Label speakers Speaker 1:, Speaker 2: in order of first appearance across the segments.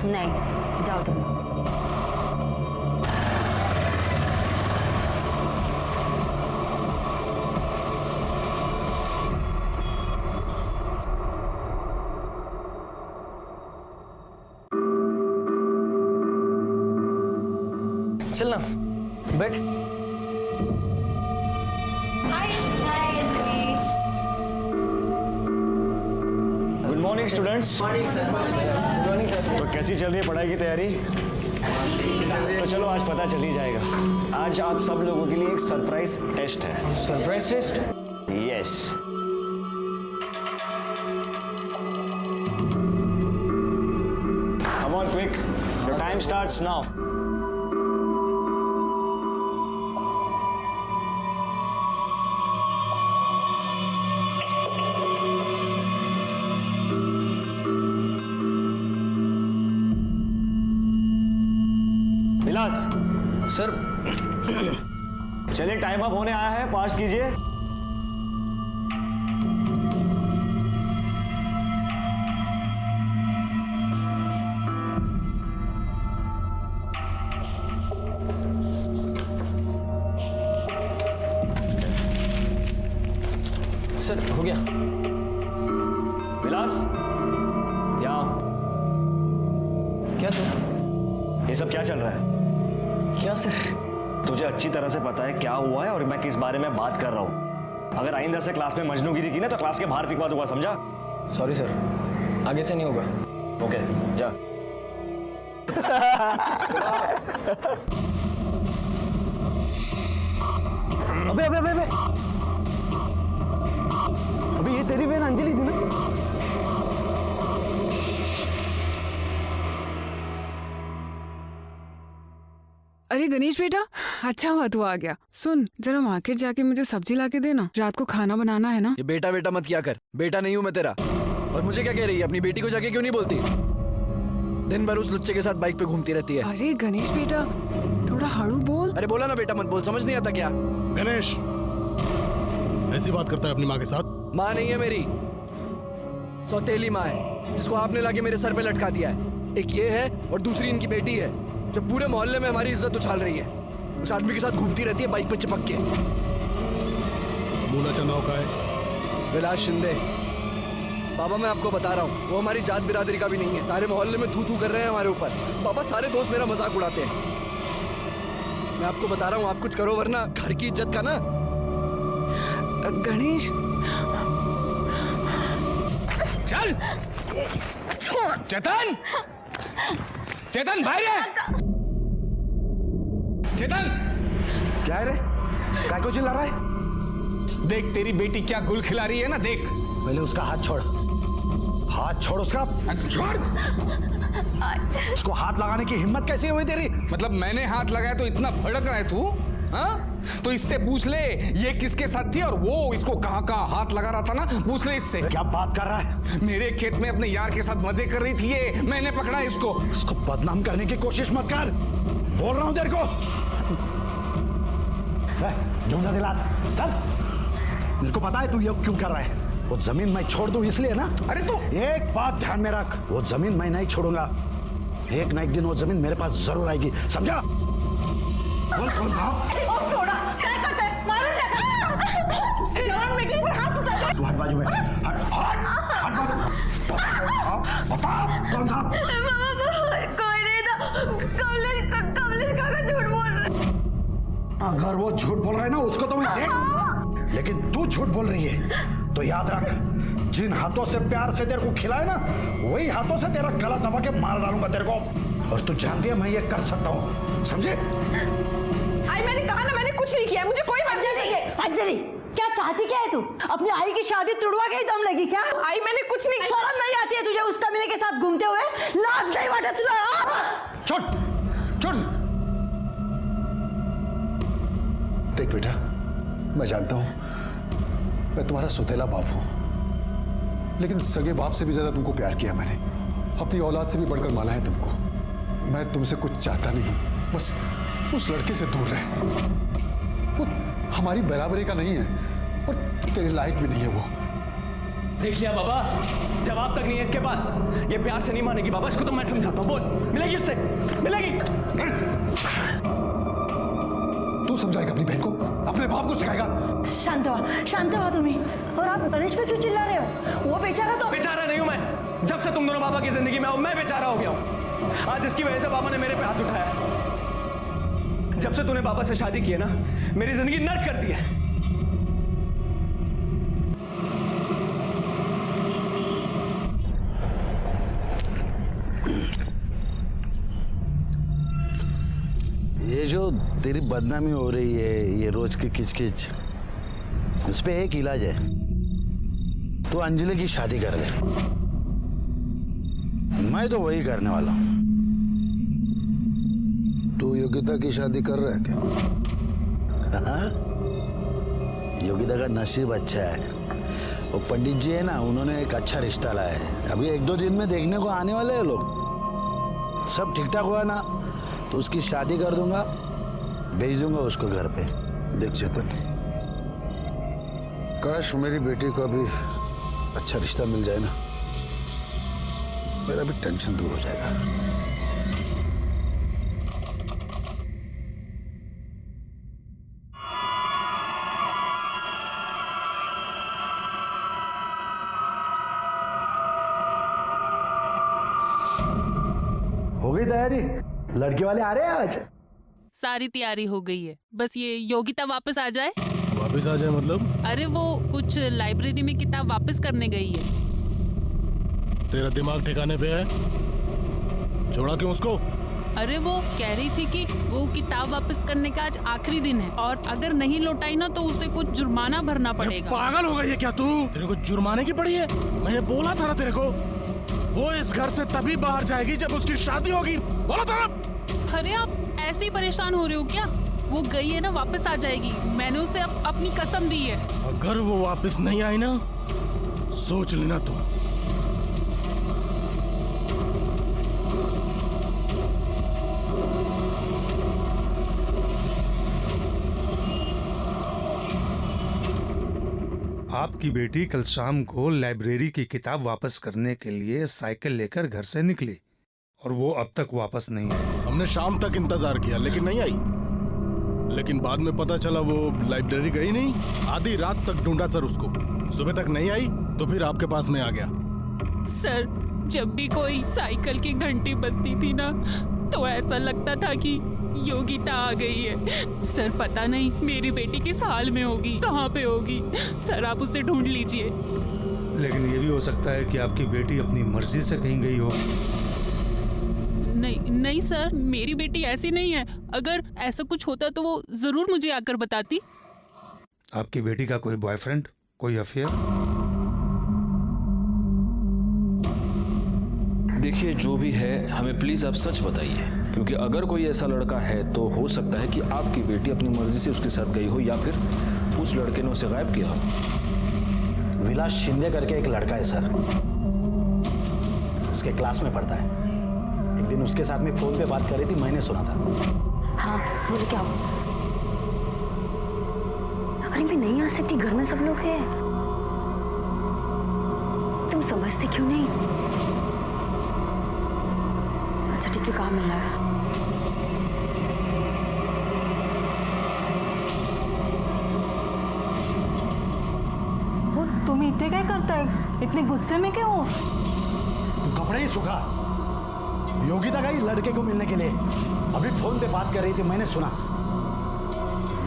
Speaker 1: नहीं, जाओ तुम।
Speaker 2: चल ना, बैठ।
Speaker 3: Good morning students. तो कैसी चल रही है पढ़ाई की तैयारी? तो चलो आज पता चल ही जाएगा। आज आप सब लोगों के लिए एक सरप्राइज टेस्ट है।
Speaker 2: Surprise test?
Speaker 3: Yes. Come on quick, the time starts now. Vilas
Speaker 2: sir.
Speaker 3: चलिए टाइम अप होने आया है, फास्ट कीजिए।
Speaker 2: सर हो गया।
Speaker 3: विलास यहाँ।
Speaker 2: क्या सर?
Speaker 3: ये सब क्या चल रहा है?
Speaker 2: क्या सर?
Speaker 3: तुझे अच्छी तरह से पता है क्या हुआ है और मैं किस बारे में बात कर रहा हूँ। अगर आइंदा से क्लास में मजनूगिरी की ना तो क्लास के बाहर फिकवा दूंगा, समझा?
Speaker 2: सॉरी सर, आगे से नहीं होगा।
Speaker 3: ओके जा।
Speaker 4: अबे अबे अबे अबे अबे ये तेरी बहन अंजलि थी ना?
Speaker 5: अरे गणेश बेटा, अच्छा हुआ तू आ गया। सुन, जरा मार्केट जाके मुझे सब्जी लाके देना, रात को खाना बनाना है ना।
Speaker 6: ये बेटा बेटा मत किया कर, बेटा नहीं हूँ मैं तेरा। और मुझे क्या कह रही है? अपनी बेटी को जाके क्यों नहीं बोलती? दिन भर उस लुच्चे के साथ बाइक पे घूमती रहती है।
Speaker 5: अरे गणेश बेटा, थोड़ा हड़ू बोल।
Speaker 6: अरे बोला ना बेटा मत बोल, समझ नहीं आता क्या?
Speaker 7: गणेश ऐसी बात करता है अपनी माँ के साथ?
Speaker 6: माँ नहीं है मेरी, सौतेली माँ है, जिसको आपने लाके मेरे सर पे लटका दिया है। एक ये है और दूसरी इनकी बेटी है, जो पूरे मोहल्ले में हमारी इज्जत उछाल रही है। उस आदमी के साथ घूमती रहती है बाइक पे चिपक के।
Speaker 7: मूला चनाव का है?
Speaker 6: विलास शिंदे। बाबा मैं आपको बता रहा हूँ, वो हमारी जात बिरादरी का भी नहीं है। सारे मोहल्ले में थू थू कर रहे हैं हमारे ऊपर। बाबा सारे दोस्त मेरा मजाक उड़ाते हैं। मैं आपको बता रहा हूँ, आप कुछ करो वरना घर की इज्जत का ना।
Speaker 5: गणेश
Speaker 8: चल चेतन, चेतन बाहर है। चेतन
Speaker 4: क्या है रे? काय को चिल्ला रहा है?
Speaker 8: देख तेरी बेटी क्या गुल खिला रही है ना, देख।
Speaker 4: पहले उसका हाथ छोड़, हाथ छोड़ उसका।
Speaker 8: छोड़।
Speaker 4: उसको हाथ लगाने की हिम्मत कैसे हुई तेरी?
Speaker 8: मतलब मैंने हाथ लगाया तो इतना भड़क रहा है तू? हाँ, तो इससे पूछ ले ये किसके साथ थी और वो इसको कहाँ कहाँ हाथ लगा रहा था ना, पूछ ले इससे।
Speaker 4: क्या बात कर रहा है?
Speaker 8: मेरे खेत में अपने यार के साथ मजे कर रही थी ये, मैंने पकड़ा इसको।
Speaker 4: उसको बदनाम करने की कोशिश मत कर, बोल रहा हूं तेरे को। ढूंढा दिलात, चल। मेरे को पता है तू ये क्यों कर रहा है। वो जमीन मैं छोड़ दूं इसलिए ना? अरे तू एक बात ध्यान में रख, वो जमीन मैं नहीं छोड़ूंगा। एक ना एक दिन वो जमीन मेरे पास जरूर आएगी, समझा? बोल कौन था?
Speaker 9: छोड़ा, क्या करते हैं? मारो ना। जवान बेटी पर हाथ उठा।
Speaker 4: तू हट बाजू में, हट हट हट बाजू। बता कौन था?
Speaker 9: कोई नहीं था। कमलेश काका झूठ बोल रहे।
Speaker 4: अगर वो झूठ बोल रहा है ना उसको तो मैं देख, लेकिन तू झूठ बोल रही है तो याद रख, जिन हाथों से प्यार से तेरे को खिलाए ना, वही हाथों से तेरा गला दबा के मार डालूंगा तेरे को। और तू जानती है मैं ये कर सकता हूँ, समझे?
Speaker 9: आई मैंने कहा ना, मैंने कुछ नहीं किया, मुझे कोई मजा नहीं है।
Speaker 1: अंजलि, क्या चाहती क्या है तू? अपनी आई की शादी तुड़वा के ही दम लगी क्या?
Speaker 9: आई मैंने कुछ नहीं।
Speaker 1: शर्म नहीं आती है तुझे उस कमीने के साथ घूमते हुए? लाज नहीं बटे तुला?
Speaker 4: छोड़ छोड़। देख बेटा, मैं जानता हूं मैं तुम्हारा सौतेला बाप हूं, लेकिन सगे बाप से भी ज्यादा तुमको प्यार किया मैंने, अपनी औलाद से भी बढ़कर माना है तुमको। मैं तुमसे कुछ चाहता नहीं, बस उस लड़के से दूर रहे। वो हमारी बराबरी का नहीं है और तेरे लायक भी नहीं है वो।
Speaker 2: देख लिया बाबा, जवाब तक नहीं है इसके पास। ये प्यार से नहीं मानेगी बाबा, इसको तो मैं समझाता हूँ। बोल, मिलेगी उससे, मिलेगी।
Speaker 4: तू समझाएगा अपनी बहन को, अपने बाप को सिखाएगा?
Speaker 1: शांत हुआ तुम्ही। और आप गणेश पे क्यों चिल्ला रहे हो? वो बेचारा तो
Speaker 2: बेचारा नहीं हूं मैं। जब से तुम दोनों बाबा की जिंदगी में हो, मैं बेचारा हो गया हूं। आज इसकी वजह से बाबा ने मेरे पे हाथ उठाया। जब से तूने बाबा से शादी की है ना, मेरी जिंदगी नर्क कर दी है।
Speaker 10: ये जो तेरी बदनामी हो रही है, ये रोज की किचकिच, इस पे एक इलाज है। तू अंजलि की शादी कर दे। मैं तो वही करने वाला हूं।
Speaker 4: तू योगिता की शादी कर रहा है क्या?
Speaker 10: हाँ? योगिता का नसीब अच्छा है। वो पंडित जी है ना, उन्होंने एक अच्छा रिश्ता लाया है। अभी 1-2 दिन में देखने को आने वाले हैं लोग। सब ठीक ठाक हुआ ना तो उसकी शादी कर दूंगा, भेज दूंगा उसको घर पे।
Speaker 4: देख चेतन, काश मेरी बेटी को भी अच्छा रिश्ता मिल जाए ना, मेरा भी टेंशन दूर हो जाएगा।
Speaker 10: हो गई तैयारी? लड़के वाले आ रहे हैं आज?
Speaker 11: सारी तैयारी हो गई है, बस ये योगिता वापस आ जाए।
Speaker 7: वापस आ जाए मतलब?
Speaker 11: अरे वो कुछ लाइब्रेरी में किताब वापस करने गई है।
Speaker 7: तेरा दिमाग ठिकाने पे है? छोड़ा क्यों उसको?
Speaker 11: अरे वो कह रही थी कि वो किताब वापस करने का आज आखिरी दिन है और अगर नहीं लौटाई ना तो उसे कुछ जुर्माना भरना पड़ेगा।
Speaker 7: पागल हो गई है क्या तू? तेरे को जुर्माने की पड़ी है? मैंने बोला था ना तेरे को, वो इस घर से तभी बाहर जाएगी जब उसकी शादी होगी। बोला था ना।
Speaker 11: अरे आप ऐसे ही परेशान हो रहे हो क्या? वो गई है ना, वापस आ जाएगी। मैंने उसे अपनी कसम दी है।
Speaker 7: अगर वो वापस नहीं आई ना, सोच लेना तू।
Speaker 12: आपकी बेटी कल शाम को लाइब्रेरी की किताब वापस करने के लिए साइकिल लेकर घर से निकली और वो अब तक वापस नहीं आई।
Speaker 7: हमने शाम तक इंतजार किया लेकिन नहीं आई। लेकिन बाद में पता चला वो लाइब्रेरी गई नहीं। आधी रात तक ढूंढा सर उसको, सुबह तक नहीं आई तो फिर आपके पास में आ गया।
Speaker 11: सर, जब भी कोई साइकिल की घंटी बजती थी ना तो ऐसा लगता था कि योगिता आ गई है। सर पता नहीं मेरी बेटी किस हाल में होगी, कहाँ पे होगी। सर आप उसे ढूंढ लीजिए।
Speaker 12: लेकिन ये भी हो सकता है कि आपकी बेटी अपनी मर्जी से कहीं गई हो।
Speaker 11: नहीं सर, मेरी बेटी ऐसी नहीं है। अगर ऐसा कुछ होता तो वो जरूर मुझे आकर बताती।
Speaker 12: आपकी बेटी का कोई बॉयफ्रेंड, कोई अफेयर?
Speaker 13: देखिए जो भी है हमें प्लीज आप सच बताइए, क्योंकि अगर कोई ऐसा लड़का है तो हो सकता है कि आपकी बेटी अपनी मर्जी से उसके साथ गई हो या फिर उस लड़के ने उसे गायब किया हो।
Speaker 10: विलास शिंदे करके एक लड़का है सर, उसके क्लास में पढ़ता है। एक दिन उसके साथ में फोन पे बात कर रही थी, मैंने सुना था।
Speaker 1: हाँ बोलो क्या हुआ? अरे मैं नहीं आ सकती, घर में सब लोग हैं। तुम समझती क्यों नहीं? अच्छा ठीक है, कहाँ मिल रहा है?
Speaker 9: वो तुम इतने क्या करता है? इतने गुस्से में क्यों हो?
Speaker 10: तू कपड़े ही सूखा। योगिता गई लड़के को मिलने के लिए, अभी फोन पे बात कर रही थी, मैंने सुना।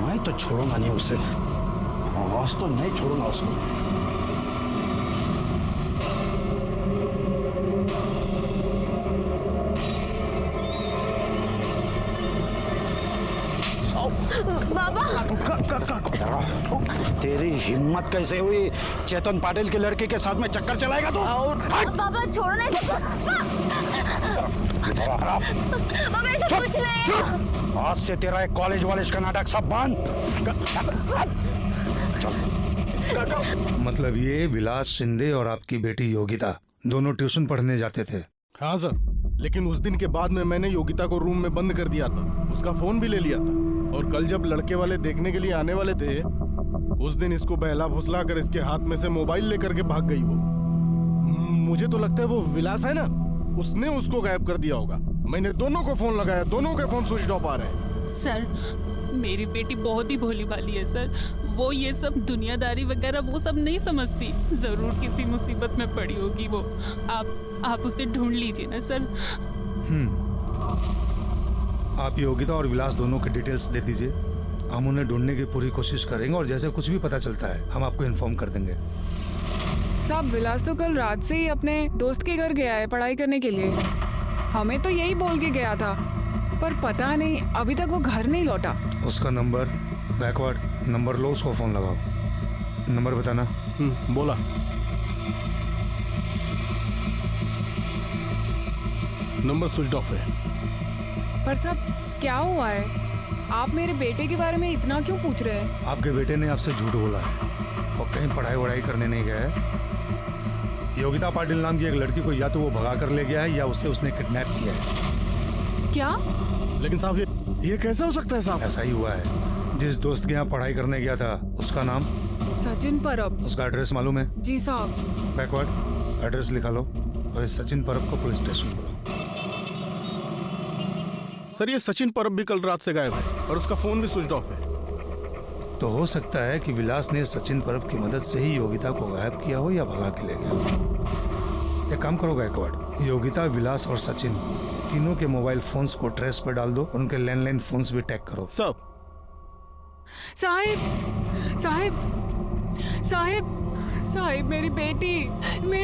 Speaker 10: मैं तो छोड़ूंगा नहीं उसे, आज तो नहीं छोड़ूंगा उसको।
Speaker 9: बाबा
Speaker 10: तेरी हिम्मत कैसे हुई चेतन पाटिल के लड़के के साथ में चक्कर चलाएगा तू?
Speaker 9: बाबा छोड़ो नहीं। बाबा ऐसा कुछ नहीं।
Speaker 10: आज से तेरा एक कॉलेज वॉलेज का नाटक सब बंद।
Speaker 12: मतलब ये विलास शिंदे और आपकी बेटी योगिता दोनों ट्यूशन पढ़ने जाते थे?
Speaker 7: हाँ सर, लेकिन उस दिन के बाद में मैंने योगिता को रूम में बंद कर दिया था, उसका फोन भी ले लिया था। और कल जब लड़के वाले देखने के लिए आने वाले थे, उस दिन इसको बहला फुसला कर इसके हाथ में से मोबाइल लेकर के भाग गई वो। मुझे तो लगता है वो विलास है ना, उसने उसको गायब कर दिया होगा। मैंने दोनों को फोन लगाया, दोनों के फोन स्विच ऑफ आ रहे हैं।
Speaker 11: सर मेरी बेटी बहुत ही भोली भाली है सर, वो ये सब दुनियादारी वगैरह वो सब नहीं समझती। जरूर किसी मुसीबत में पड़ी होगी वो। आप उसे ढूंढ लीजिए ना सर।
Speaker 12: आप योगिता और विलास दोनों के डिटेल्स दे दीजिए, हम उन्हें ढूंढने की पूरी कोशिश करेंगे और जैसे कुछ भी पता चलता है हम आपको इन्फॉर्म कर देंगे।
Speaker 5: साहब विलास तो कल रात से ही अपने दोस्त के घर गया है पढ़ाई करने के लिए, हमें तो यही बोल के गया था, पर पता नहीं अभी तक वो घर नहीं लौटा।
Speaker 12: उसका नंबर बैकवर्ड नंबर लो, उसको फोन लगाओ। नंबर बताना।
Speaker 7: बोला। नंबर स्विच ऑफ है।
Speaker 5: पर साहब क्या हुआ है, आप मेरे बेटे के बारे में इतना क्यों पूछ रहे हैं?
Speaker 12: आपके बेटे ने आपसे झूठ बोला है और कहीं पढ़ाई वढ़ाई करने नहीं गया है। योगिता पाटिल नाम की एक लड़की को या तो वो भगा कर ले गया है या उसने किडनैप किया है।
Speaker 5: क्या?
Speaker 7: लेकिन साहब ये कैसे हो सकता है साहब?
Speaker 12: ऐसा ही हुआ है। जिस दोस्त के यहाँ पढ़ाई करने गया था उसका नाम
Speaker 5: सचिन परब।
Speaker 12: उसका एड्रेस मालूम है?
Speaker 5: जी साहब।
Speaker 12: बैकवर्ड एड्रेस लिखा लो और इस सचिन परब को पुलिस स्टेशन बुलाओ।
Speaker 7: सर ये सचिन परब भी कल रात से गायब है और उसका फोन भी स्विच ऑफ है।
Speaker 12: तो हो सकता है कि विलास ने सचिन परब की मदद से ही योगिता को गायब किया हो या भगा के ले गया। एक काम करो गायकवाड़, योगिता, विलास और सचिन तीनों के मोबाइल फोन्स को ट्रेस पर डाल दो और उनके लैंडलाइन फोन्स भी टैग करो।
Speaker 7: सब
Speaker 5: साहिब साहिब साहिब साहिब मेरी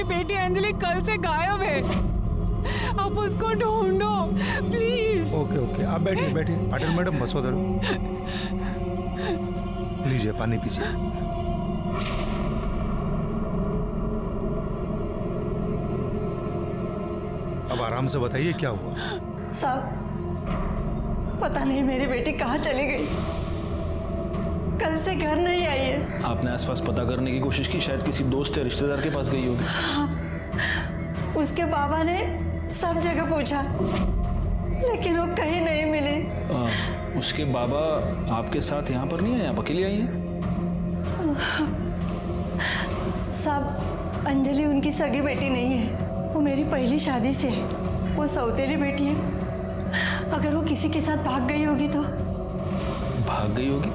Speaker 5: बेटी अंजलि कल से गायब है, आप उसको ढूंढो प्लीज।
Speaker 12: ओके आप बैठिए पाटिल मैडम बसो दरो, लीजिए पानी पीजिए। अब आराम से बताइए क्या हुआ।
Speaker 1: साहब पता नहीं मेरी बेटी कहाँ चली गई, कल से घर नहीं आई है।
Speaker 13: आपने आसपास पता करने की कोशिश की, शायद किसी दोस्त या रिश्तेदार के पास गई होगी।
Speaker 1: हाँ, उसके बाबा ने सब जगह पूछा लेकिन वो कहीं नहीं मिले।
Speaker 13: उसके बाबा आपके साथ यहाँ पर नहीं आए, आप अकेली आई हैं?
Speaker 1: सब अंजलि उनकी सगी बेटी नहीं है, वो मेरी पहली शादी से है, वो सौतेली बेटी है। अगर वो किसी के साथ भाग गई होगी तो?
Speaker 13: भाग गई होगी?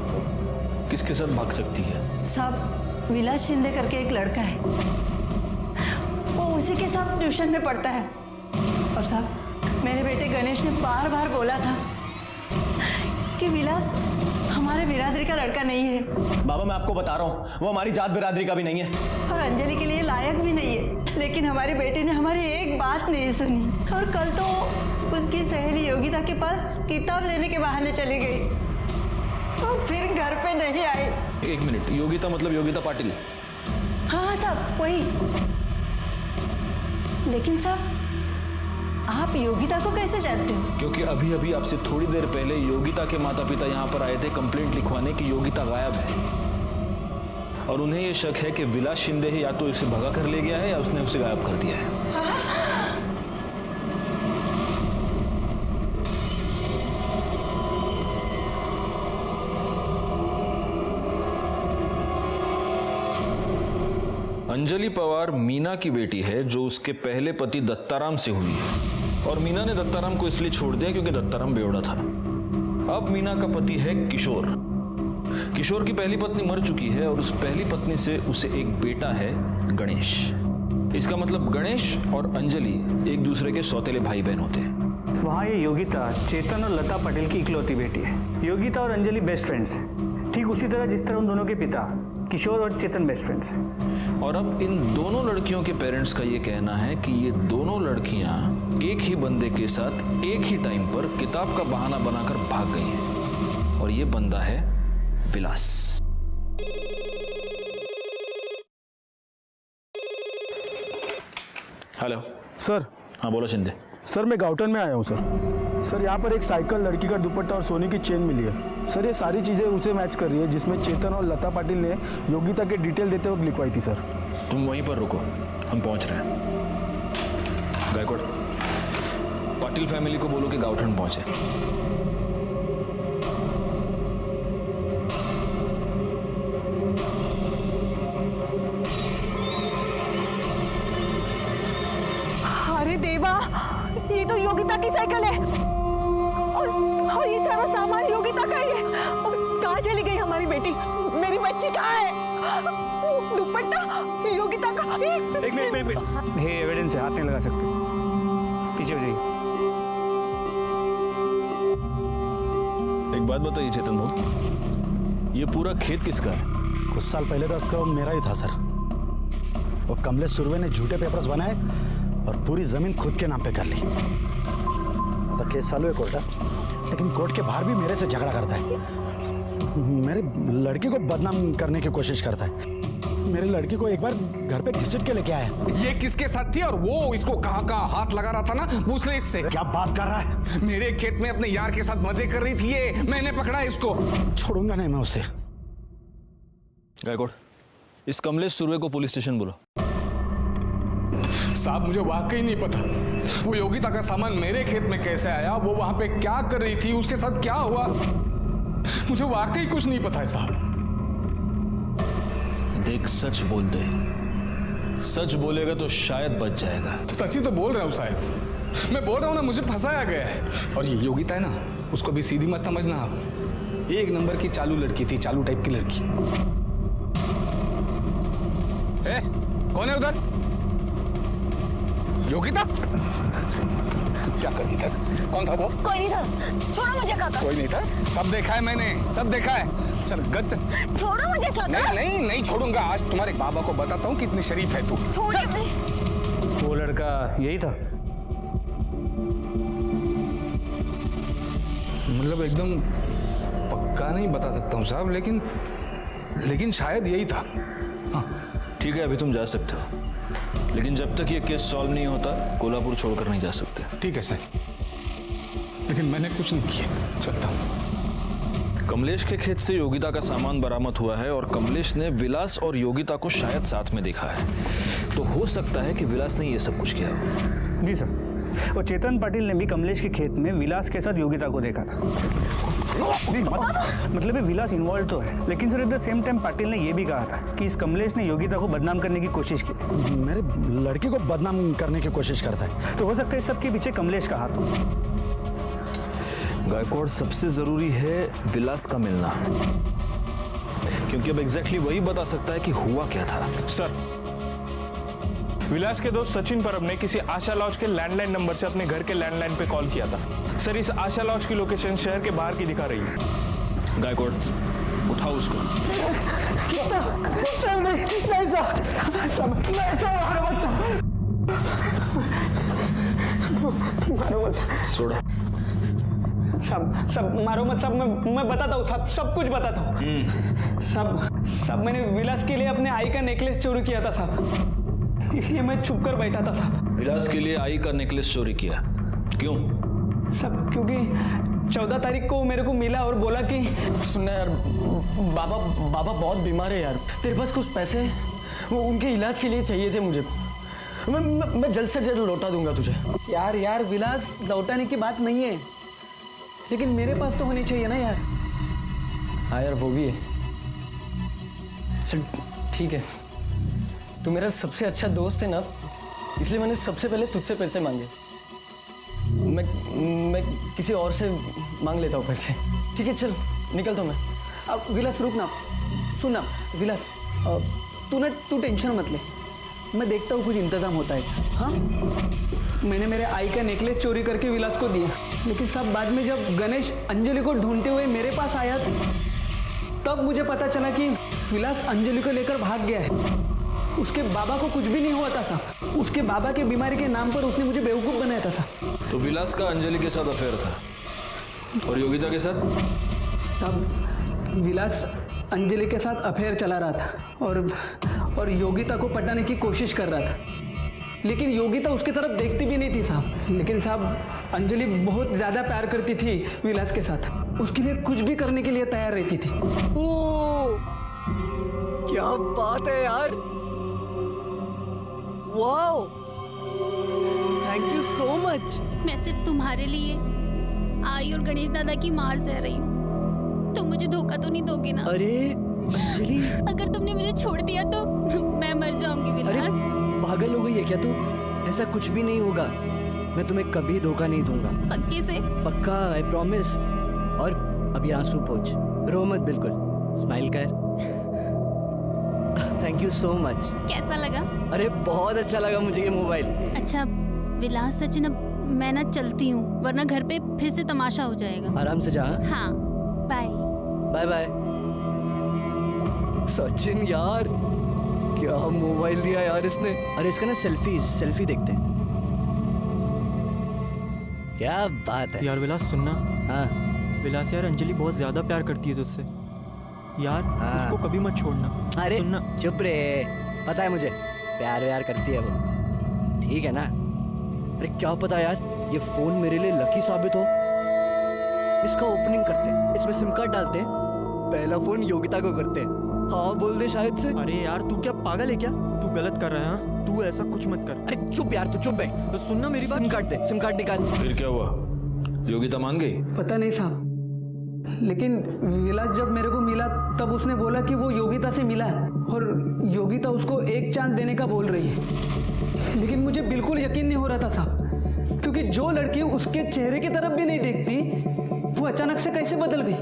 Speaker 13: किसके साथ भाग सकती है?
Speaker 1: साहब विलास शिंदे करके एक लड़का है, वो उसी के साथ ट्यूशन में पढ़ता है। और साहब मेरे बेटे गणेश ने बार बार बोला था कि विलास हमारे बिरादरी का लड़का नहीं है।
Speaker 2: बाबा मैं आपको बता रहा हूँ वो हमारी जात बिरादरी का भी नहीं है
Speaker 1: और अंजलि के लिए लायक भी नहीं है। लेकिन हमारी बेटी ने हमारी एक बात नहीं सुनी और कल तो उसकी सहेली योगिता के पास किताब लेने के बहाने चली गई और फिर घर पे नहीं आई।
Speaker 13: एक मिनट, योगिता मतलब योगिता पाटिल?
Speaker 1: हाँ साहब वही। लेकिन साहब आप योगिता को कैसे जानते हो?
Speaker 13: क्योंकि अभी अभी आपसे थोड़ी देर पहले योगिता के माता पिता यहाँ पर आए थे कंप्लेंट लिखवाने की योगिता गायब है और उन्हें ये शक है कि विलास शिंदे या तो इसे भगा कर ले गया है या उसने उसे गायब कर दिया है। अंजलि पवार मीना की बेटी है जो उसके पहले पति दत्ताराम से हुई है और मीना ने दत्ताराम को इसलिए छोड़ दिया क्योंकि दत्ताराम बेवड़ा था। अब मीना का पति है किशोर। किशोर की पहली पत्नी मर चुकी है और उस पहली पत्नी से उसे एक बेटा है गणेश। इसका मतलब गणेश और अंजलि एक दूसरे के सौतेले भाई बहन होते हैं।
Speaker 14: वहाँ ये योगिता चेतन और लता पटेल की इकलौती बेटी है। योगिता और अंजलि बेस्ट फ्रेंड्स हैं, ठीक उसी तरह जिस तरह उन दोनों के पिता किशोर और चेतन बेस्ट फ्रेंड्स हैं।
Speaker 13: और अब इन दोनों लड़कियों के पेरेंट्स का ये कहना है कि ये दोनों लड़कियां एक ही बंदे के साथ एक ही टाइम पर किताब का बहाना बनाकर भाग गई हैं और ये बंदा है विलास। Hello
Speaker 7: sir.
Speaker 13: हाँ बोलो शिंदे।
Speaker 7: सर मैं गाउटन में आया हूँ सर यहाँ पर एक साइकिल, लड़की का दुपट्टा और सोने की चेन मिली है सर। ये सारी चीज़ें उसे मैच कर रही है जिसमें चेतन और लता पाटिल ने योगिता के डिटेल देते वक्त लिखवाई थी सर।
Speaker 13: तुम वहीं पर रुको, हम पहुंच रहे हैं। गायकवाड़, पाटिल फैमिली को बोलो कि गाउटन पहुंचे।
Speaker 1: की साइकिल है और ये सारा सामान योगिता का ही है। और कहाँ चली गई हमारी बेटी? मेरी बच्ची कहाँ है? दुपट्टा योगिता का।
Speaker 14: एक मिनट, ये एविडेंस है, हाथ नहीं लगा सकते। पीछे हो जाइए।
Speaker 13: एक बात बताइए चेतन भाऊ, ये पूरा खेत किसका है?
Speaker 10: कुछ साल पहले तो आपका मेरा ही था सर। वो कमलेश सुरवे ने झूठे पेपर्स बनाए और पूरी जमीन खुद के नाम पे कर ली। तो केस चालू है कोर्ट है, लेकिन कोर्ट के बाहर भी मेरे से झगड़ा करता है। मेरे लड़की को बदनाम करने की कोशिश करता है। मेरी लड़की को एक बार घर पे घसीट के लेके आया।
Speaker 8: ये किसके साथ थी और वो इसको कहाँ हाथ लगा रहा था ना, पूछ ले इससे।
Speaker 10: क्या बात कर रहा है?
Speaker 8: मेरे खेत में अपने यार के साथ मजे कर रही थी ये, मैंने पकड़ा इसको।
Speaker 10: छोड़ूंगा नहीं मैं उसे।
Speaker 13: गायकवाड़, इस कमलेश सुरवे को पुलिस स्टेशन बुलाओ।
Speaker 8: साहब मुझे वाकई नहीं पता वो योगिता का सामान मेरे खेत में कैसे आया, वो वहां पे क्या कर रही थी, उसके साथ क्या हुआ, मुझे वाकई कुछ नहीं पता है साहब।
Speaker 13: देख, सच बोल दे। सच बोलेगा तो शायद बच जाएगा।
Speaker 8: सच ही तो बोल रहा हूँ साहब, मैं बोल रहा हूँ ना, मुझे फंसाया गया है। और ये योगिता है ना, उसको भी सीधी मत समझना आप। एक नंबर की चालू लड़की थी, चालू टाइप की लड़की। ए, कौन है उधर? योगिता? क्या कर रही था? कौन था वो?
Speaker 9: कोई नहीं था, छोड़ो मुझे काका।
Speaker 8: कोई नहीं था, सब देखा है मैंने, सब देखा है। चल गच।
Speaker 9: छोड़ो मुझे काका।
Speaker 8: नहीं छोड़ूंगा। आज तुम्हारे बाबा को बताता हूँ कितनी शरीफ है तू।
Speaker 14: वो लड़का यही था?
Speaker 8: मतलब एकदम पक्का नहीं बता सकता हूँ साहब, लेकिन शायद यही था।
Speaker 13: हाँ ठीक है, अभी तुम जा सकते हो, लेकिन जब तक ये केस सॉल्व नहीं होता कोल्हापुर छोड़कर नहीं जा सकते।
Speaker 8: ठीक है सर, लेकिन मैंने कुछ नहीं किया, चलता हूँ।
Speaker 13: कमलेश के खेत से योगिता का सामान बरामद हुआ है और कमलेश ने विलास और योगिता को शायद साथ में देखा है, तो हो सकता है कि विलास ने ये सब कुछ किया।
Speaker 14: जी सर, और चेतन पाटिल ने भी कमलेश के खेत में विलास के साथ योगिता को देखा था। मतलब ये विलास इन्वॉल्व तो है, लेकिन sir at the same time Patil ने यह भी कहा था कि इस कमलेश ने योगिता को बदनाम करने की कोशिश की।
Speaker 10: मेरे लड़की को बदनाम करने की कोशिश करता है,
Speaker 14: तो हो सकता है इस सबके पीछे कमलेश का हाथ हो।
Speaker 13: गायकवाड़, सबसे जरूरी है विलास का मिलना, क्योंकि अब एग्जैक्टली वही बता सकता है कि हुआ क्या था।
Speaker 15: सर, विलास के दोस्त सचिन परब ने किसी आशा लॉज के लैंडलाइन नंबर से अपने घर के लैंडलाइन पे कॉल किया था। सर, इस आशा लॉज की लोकेशन शहर के बाहर की दिखा रही है।
Speaker 13: गायकवाड़, उठाओ उसको। छोड़ो।
Speaker 16: सब मारो मत, सब मैं बताता हूँ, सब कुछ बताता हूँ। सब मैंने विलास के लिए अपने आई का नेकलेस चोरी किया था साहब, इसलिए मैं छुप कर बैठा था साहब।
Speaker 13: विलास के लिए आई का नेकलेस चोरी किया? क्यों?
Speaker 16: सब क्योंकि 14 तारीख को मेरे को मिला और बोला कि सुनना यार, बाबा बहुत बीमार है यार, तेरे पास कुछ पैसे वो उनके इलाज के लिए चाहिए थे मुझे। मैं जल्द से जल्द लौटा दूंगा तुझे। यार विलास, लौटाने की बात नहीं है, लेकिन मेरे पास तो होनी चाहिए ना यार। हाँ यार, वो भी है। चल ठीक है, तू मेरा सबसे अच्छा दोस्त है ना, इसलिए मैंने सबसे पहले तुझसे पैसे मांगे। मैं किसी और से मांग लेता हूँ पैसे। ठीक है, चल निकलता हूँ मैं। अब विलास रुक ना, सुन ना विलास, तू टेंशन मत ले, मैं देखता हूँ कुछ इंतजाम होता है। हाँ, मैंने मेरे आई का नेकलेस चोरी करके विलास को दिया, लेकिन सब बाद में जब गणेश अंजलि को ढूंढते हुए मेरे पास आया तब मुझे पता चला कि विलास अंजलि को लेकर भाग गया है। उसके बाबा को कुछ भी नहीं हुआ था साहब, उसके बाबा के बीमारी के नाम पर उसने मुझे बेवकूफ़ बनाया था साहब।
Speaker 13: तो विलास का अंजलि के साथ अफेयर था और योगिता के साथ?
Speaker 16: साहब, विलास अंजलि के साथ अफेयर चला रहा था और योगिता को पटाने की कोशिश कर रहा था, लेकिन योगिता उसकी तरफ देखती भी नहीं थी साहब। लेकिन साहब, अंजलि बहुत ज़्यादा प्यार करती थी विलास के साथ, उसके लिए कुछ भी करने के लिए तैयार रहती थी।
Speaker 17: ओ, क्या बात है यार, wow, thank you so much.
Speaker 9: मैं सिर्फ तुम्हारे लिए आई और गणेश दादा की मार सह रही हूँ, तुम मुझे धोखा तो नहीं दोगे ना?
Speaker 17: अरे अंजलि,
Speaker 9: अगर तुमने मुझे छोड़ दिया तो मैं मर जाऊंगी विलास।
Speaker 17: पागल हो गई है क्या तू? ऐसा कुछ भी नहीं होगा,
Speaker 16: मैं तुम्हें कभी धोखा नहीं दूंगा।
Speaker 9: पक्के से?
Speaker 16: पक्का, आई प्रॉमिस। और अभी आंसू पोंछ, रो मत, बिल्कुल स्माइल कर। Thank you so much.
Speaker 9: कैसा लगा?
Speaker 16: अरे बहुत अच्छा लगा मुझे ये मोबाइल।
Speaker 9: अच्छा विलास सचिन, अब मैं ना चलती हूँ, वरना घर पे फिर से तमाशा हो जाएगा।
Speaker 16: आराम से जा।
Speaker 9: हाँ बाय।
Speaker 16: Bye bye. सचिन यार, क्या मोबाइल दिया यार इसने। अरे इसका ना सेल्फी देखते हैं। क्या बात है
Speaker 18: यार विलास, सुनना।
Speaker 16: हाँ
Speaker 18: विलास यार, अंजलि बहुत ज्यादा प्यार करती है तुझसे यार।
Speaker 16: हाँ।
Speaker 18: उसको कभी मत छोड़ना।
Speaker 16: अरे
Speaker 18: सुनना।
Speaker 16: चुप रे, पता है मुझे प्यार व्यार करती है वो, ठीक है ना। अरे क्या पता यार, ये फोन मेरे लिए लकी साबित हो। इसका ओपनिंग करते हैं, इसमें सिम कार्ड डालते हैं, पहला फोन योगिता को करते हैं। हाँ बोल दे शायद से।
Speaker 18: अरे यार तू क्या पागल है क्या? तू गलत कर रहा है। हाँ तू ऐसा कुछ मत कर।
Speaker 16: अरे चुप यार, तू चुप बैठ।
Speaker 18: तो सुनना मेरी बात।
Speaker 16: सिम कार्ड दे, सिम कार्ड निकाल।
Speaker 13: फिर क्या हुआ? योगिता मान गई?
Speaker 16: पता नहीं साहब, लेकिन विलास जब मेरे को मिला तब उसने बोला कि वो योगिता से मिला है और योगिता उसको एक चांस देने का बोल रही है। लेकिन मुझे बिल्कुल यकीन नहीं हो रहा था साहब, क्योंकि जो लड़की उसके चेहरे की तरफ भी नहीं देखती, वो अचानक से कैसे बदल गई।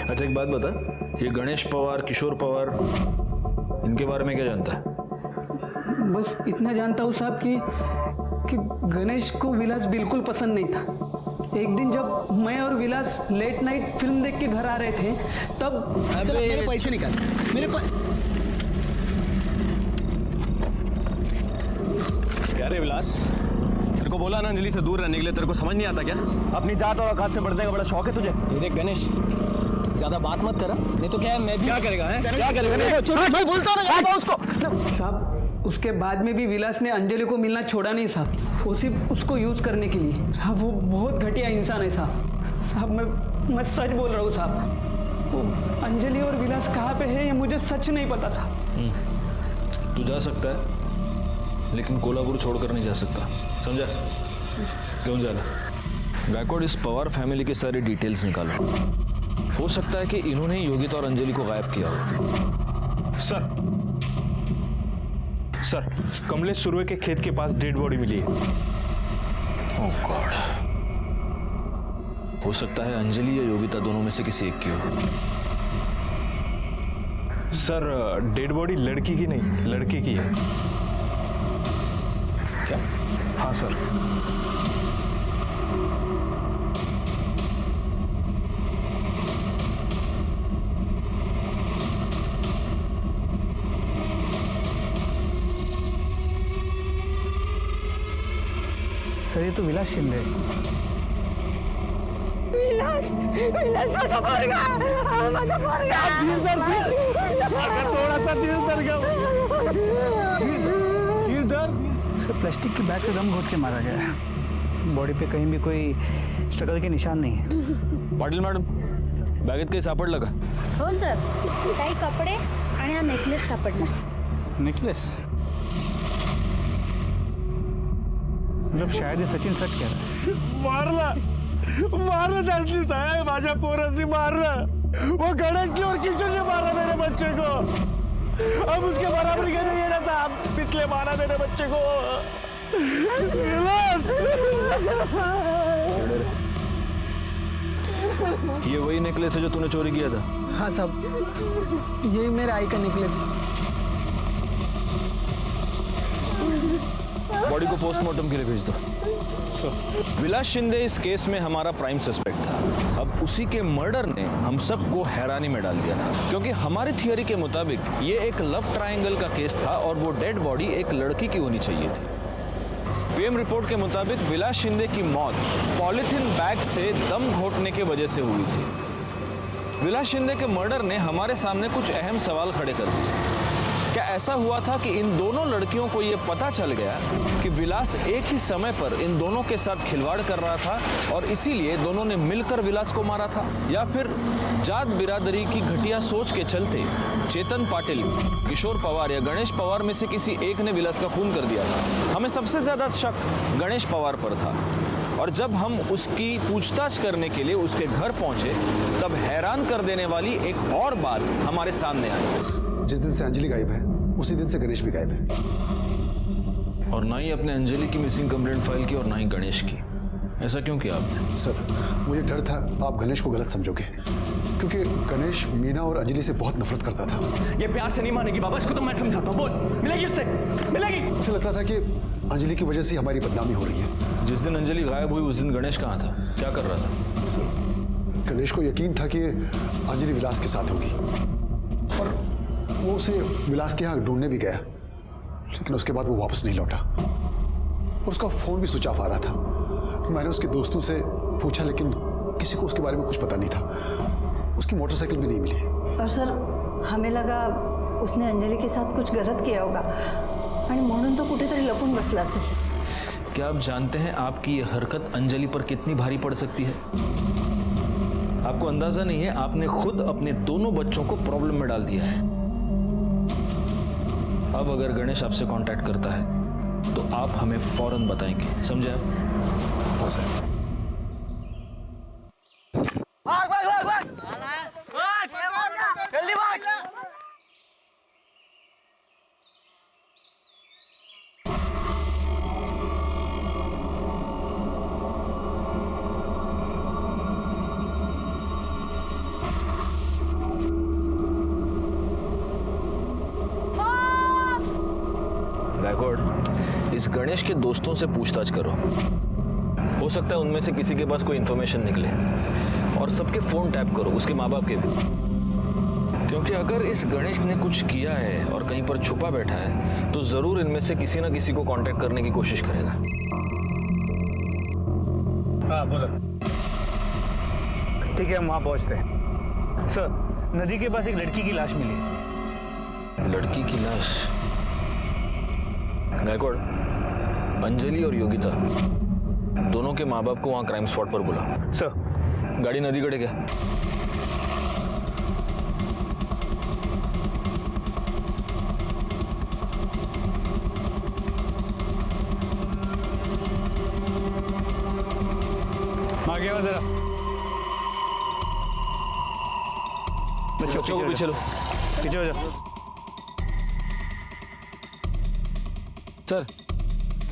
Speaker 13: अच्छा एक बात बता, ये गणेश पवार, किशोर पवार, इनके बारे में क्या जानता है?
Speaker 16: बस इतना जानता हूँ साहब कि गणेश को विलास बिल्कुल पसंद नहीं था। एक दिन जब मैं और विलास लेट नाइट फिल्म देख के घर आ रहे थे तब चलो मेरे पैसे निकाल। मेरे
Speaker 2: क्या रे विलास, तेरे को बोला ना अंजलि से दूर रहने के लिए, तेरे को समझ नहीं आता क्या? अपनी जात और औकात से बढ़ने का बड़ा शौक है तुझे।
Speaker 18: ये देख गणेश, ज्यादा बात मत करा, नहीं तो क्या है मैं भी।
Speaker 2: क्या करेगा है? क्या करेगा?
Speaker 18: मैं बोलता रहा उसको।
Speaker 16: साहब उसके बाद में भी विलास ने अंजलि को मिलना छोड़ा नहीं साहब, वो सिर्फ उसको यूज करने के लिए। साहब वो बहुत घटिया इंसान है साहब। साहब मैं सच बोल रहा हूँ साहब, वो अंजलि और विलास कहाँ पे है ये मुझे सच नहीं पता साहब।
Speaker 13: तू जा सकता है, लेकिन कोल्हापुर छोड़कर नहीं जा सकता, समझा? क्यों जाना? गायकवाड़, इस पवार फैमिली के सारी डिटेल्स निकालो। हो सकता है कि इन्होंने योगिता और अंजलि को गायब किया हो।
Speaker 15: सर, कमलेश सुरवे के खेत के पास डेड बॉडी मिली है।
Speaker 13: ओह गॉड, हो सकता है अंजलि या योगिता दोनों में से किसी एक की हो।
Speaker 15: सर डेड बॉडी लड़की की नहीं, लड़के की है।
Speaker 13: क्या?
Speaker 15: हाँ सर।
Speaker 14: सर ये तो विलास शिंदे।
Speaker 17: विलास, विलास माझा पोरगा, माझा पोरगा।
Speaker 14: थोड़ा सा दिल दर गया। सर प्लास्टिक की बैग से दम घोट के मारा गया है। बॉडी पे कहीं भी कोई स्ट्रगल के निशान नहीं है।
Speaker 13: पाटील मॅडम, बॅगेत काही सापडलं का?
Speaker 19: हो सर, काही कपडे आणि हा नेकलेस सापडला।
Speaker 14: नेकलेस? मतलब शायद ये सचिन सच कह रहा है।
Speaker 7: मारलं दासनी साहेब, माझ्या पोरासी मारलं। वो गणेश ने और किशोर ने मारा मेरे बच्चे को। अब उसके बराबरी के नहीं है ना साहब, पिछले मारा मेरे बच्चे को।
Speaker 13: ये वही नेकलेस है जो तूने चोरी किया था?
Speaker 16: हाँ साहब, यही मेरे आई का नेकलेस है।
Speaker 13: बॉडी को पोस्टमार्टम के लिए भेज दो। विलास शिंदे इस केस में हमारा प्राइम सस्पेक्ट था। अब उसी के मर्डर ने हम सबको हैरानी में डाल दिया था, क्योंकि हमारी थियरी के मुताबिक ये एक लव ट्रायंगल का केस था और वो डेड बॉडी एक लड़की की होनी चाहिए थी। पीएम रिपोर्ट के मुताबिक विलास शिंदे की मौत पॉलिथीन बैग से दम घोटने के वजह से हुई थी। विलास शिंदे के मर्डर ने हमारे सामने कुछ अहम सवाल खड़े कर दिए। क्या ऐसा हुआ था कि इन दोनों लड़कियों को यह पता चल गया कि विलास एक ही समय पर इन दोनों के साथ खिलवाड़ कर रहा था और इसीलिए दोनों ने मिलकर विलास को मारा था? या फिर जात बिरादरी की घटिया सोच के चलते चेतन पाटिल, किशोर पवार या गणेश पवार में से किसी एक ने विलास का खून कर दिया था? हमें सबसे ज्यादा शक गणेश पवार पर था और जब हम उसकी पूछताछ करने के लिए उसके घर पहुंचे तब हैरान कर देने वाली एक और बात हमारे सामने आई।
Speaker 4: जिस दिन से अंजलि गायब है उसी दिन से गणेश भी गायब है।
Speaker 13: और ना ही अपने अंजलि की मिसिंग कंप्लेंट फाइल की और ना ही गणेश की। ऐसा क्यों किया आपने?
Speaker 4: सर, मुझे डर था आप गणेश को गलत समझोगे, क्योंकि गणेश मीना और अंजलि से बहुत नफरत करता था।
Speaker 2: ये प्यार से नहीं मानेगी बाबा, इसको तो मैं समझाता हूँ। बोल, मिलेगी उससे, मिलेगी।
Speaker 4: उसे लगता था कि अंजलि की वजह से हमारी बदनामी हो रही है।
Speaker 13: जिस दिन अंजलि गायब हुई उस दिन गणेश कहाँ था, क्या कर रहा था?
Speaker 4: गणेश को यकीन था कि अंजलि विलास के साथ होगी और वो उसे विलास के यहाँ ढूंढने भी गया, लेकिन उसके बाद वो वापस नहीं लौटा। उसका फोन भी स्विच ऑफ आ रहा था। मैंने उसके दोस्तों से पूछा, लेकिन किसी को उसके बारे में कुछ पता नहीं था। उसकी मोटरसाइकिल भी नहीं मिली।
Speaker 1: और सर, हमें लगा उसने अंजलि के साथ कुछ गलत किया होगा आणि म्हणून तो कुठेतरी लपून बसला असेल।
Speaker 13: क्या आप जानते हैं आपकी ये हरकत अंजलि पर कितनी भारी पड़ सकती है? आपको अंदाजा नहीं है, आपने खुद अपने दोनों बच्चों को प्रॉब्लम में डाल दिया है। अब अगर गणेश आपसे कांटेक्ट करता है तो आप हमें फौरन बताएंगे, समझे आप?
Speaker 4: हाँ सर।
Speaker 17: भाग भाग भाग भाग जल्दी भाग।
Speaker 13: गायकवाड़, इस गणेश के दोस्तों से पूछताछ करो। हो सकता है उनमें से किसी के पास कोई इंफॉर्मेशन निकले, और सबके फोन टैप करो, उसके माँ बाप के भी, क्योंकि अगर इस गणेश ने कुछ किया है और कहीं पर छुपा बैठा है तो जरूर इनमें से किसी ना किसी को कांटेक्ट करने की कोशिश करेगा।
Speaker 14: हाँ बोलो। ठीक है, हम वहाँ पहुँचते हैं। सर, नदी के पास एक लड़की की लाश मिली।
Speaker 13: लड़की की लाश? गायकवाड़, अंजलि और योगिता दोनों के माँ बाप को वहां क्राइम स्पॉट पर बुला।
Speaker 14: सर।
Speaker 13: गाड़ी नदी कड़े क्या?
Speaker 14: आगे आओ जरा।
Speaker 13: बच्चों को पीछे लो।
Speaker 14: पीछे हो जाओ।
Speaker 7: सर,